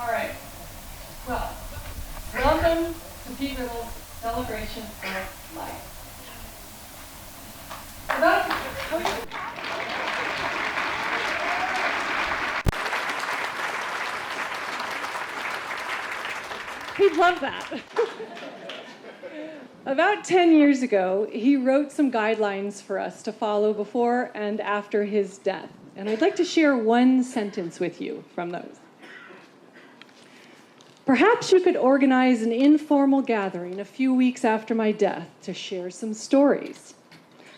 All right. Well, welcome to Pete Riddle's celebration of life. He'd love that. About 10 years ago, he wrote some guidelines for us to follow before and after his death. And I'd like to share one sentence with you from those. Perhaps you could organize an informal gathering a few weeks after my death to share some stories.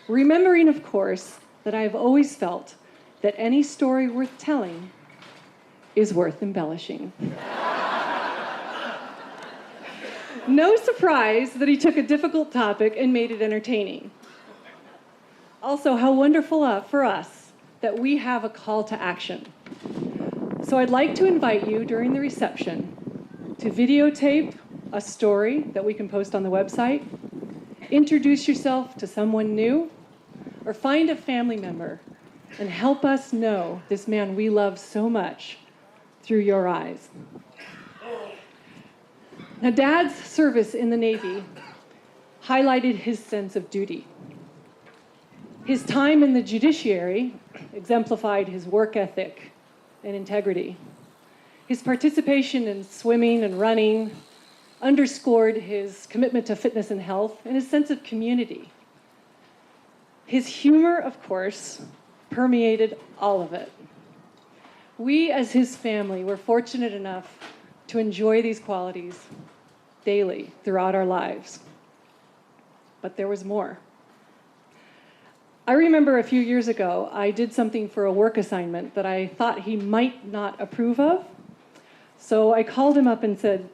Remembering, of course, that I've always felt that any story worth telling is worth embellishing. No surprise that he took a difficult topic and made it entertaining. Also, how wonderful for us that we have a call to action. So I'd like to invite you during the reception to videotape a story that we can post on the website, introduce yourself to someone new, or find a family member and help us know this man we love so much through your eyes. Now, Dad's service in the Navy highlighted his sense of duty. His time in the judiciary exemplified his work ethic and integrity. His participation in swimming and running underscored his commitment to fitness and health and his sense of community. His humor, of course, permeated all of it. We, as his family, were fortunate enough to enjoy these qualities daily throughout our lives. But there was more. I remember a few years ago, I did something for a work assignment that I thought he might not approve of. So I called him up and said,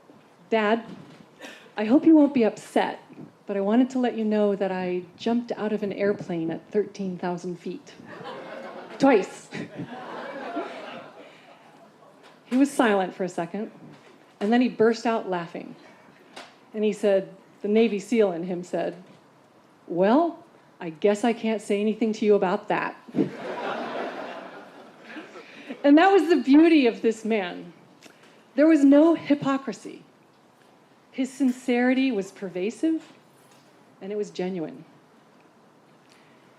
"Dad, I hope you won't be upset, but I wanted to let you know that I jumped out of an airplane at 13,000 feet. Twice." He was silent for a second, and then he burst out laughing. And he said, the Navy SEAL in him said, "Well, I guess I can't say anything to you about that." And that was the beauty of this man. There was no hypocrisy. His sincerity was pervasive, and it was genuine.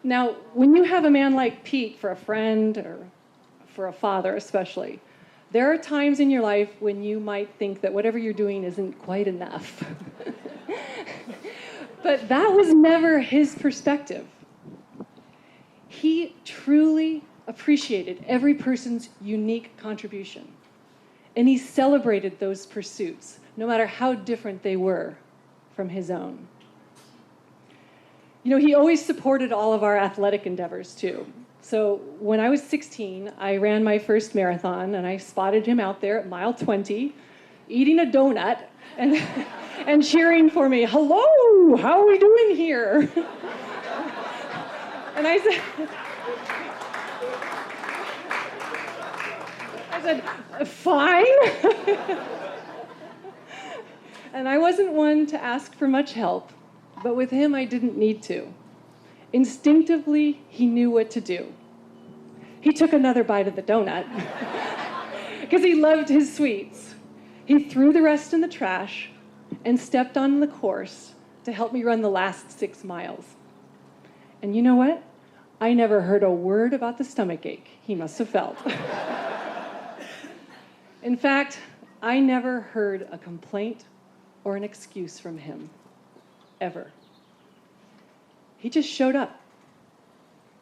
Now, when you have a man like Pete for a friend, or for a father especially, there are times in your life when you might think that whatever you're doing isn't quite enough. But that was never his perspective. He truly appreciated every person's unique contribution. And he celebrated those pursuits, no matter how different they were from his own. You know, he always supported all of our athletic endeavors, too. So when I was 16, I ran my first marathon, and I spotted him out there at mile 20, eating a donut and cheering for me, "Hello, how are we doing here?" And I said, "Fine." And I wasn't one to ask for much help, but with him I didn't need to. Instinctively, he knew what to do. He took another bite of the donut because he loved his sweets. He threw the rest in the trash and stepped on the course to help me run the last 6 miles. And you know what? I never heard a word about the stomachache he must have felt. In fact, I never heard a complaint or an excuse from him, ever. He just showed up,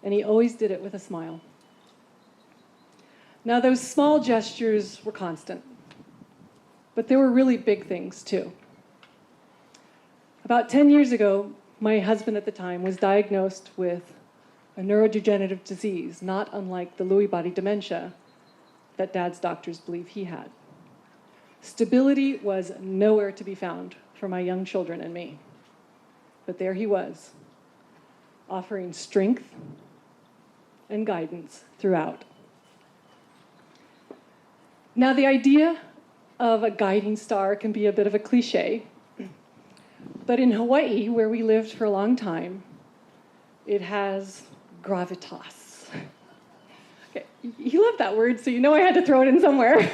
and he always did it with a smile. Now, those small gestures were constant, but there were really big things, too. About 10 years ago, my husband at the time was diagnosed with a neurodegenerative disease, not unlike the Lewy body dementia that Dad's doctors believe he had. Stability was nowhere to be found for my young children and me. But there he was, offering strength and guidance throughout. Now, the idea of a guiding star can be a bit of a cliche, but in Hawaii, where we lived for a long time, it has gravitas. Okay, you love that word, so you know I had to throw it in somewhere.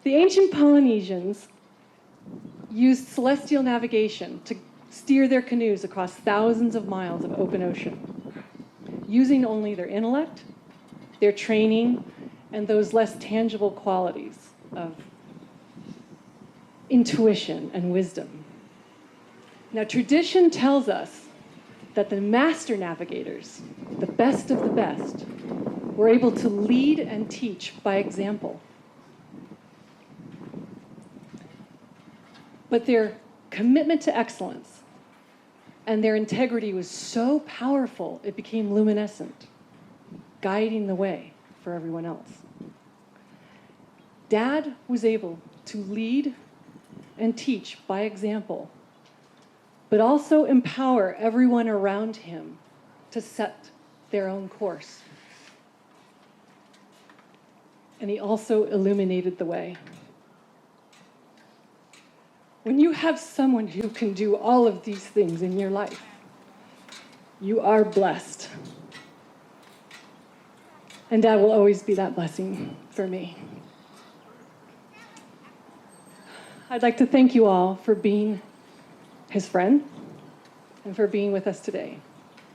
The ancient Polynesians used celestial navigation to steer their canoes across thousands of miles of open ocean, using only their intellect, their training, and those less tangible qualities of intuition and wisdom. Now, tradition tells us that the master navigators, the best of the best, were able to lead and teach by example. But their commitment to excellence and their integrity was so powerful, it became luminescent, guiding the way for everyone else. Dad was able to lead and teach by example, but also empower everyone around him to set their own course. And he also illuminated the way. When you have someone who can do all of these things in your life, you are blessed. And Dad will always be that blessing for me. I'd like to thank you all for being his friend and for being with us today.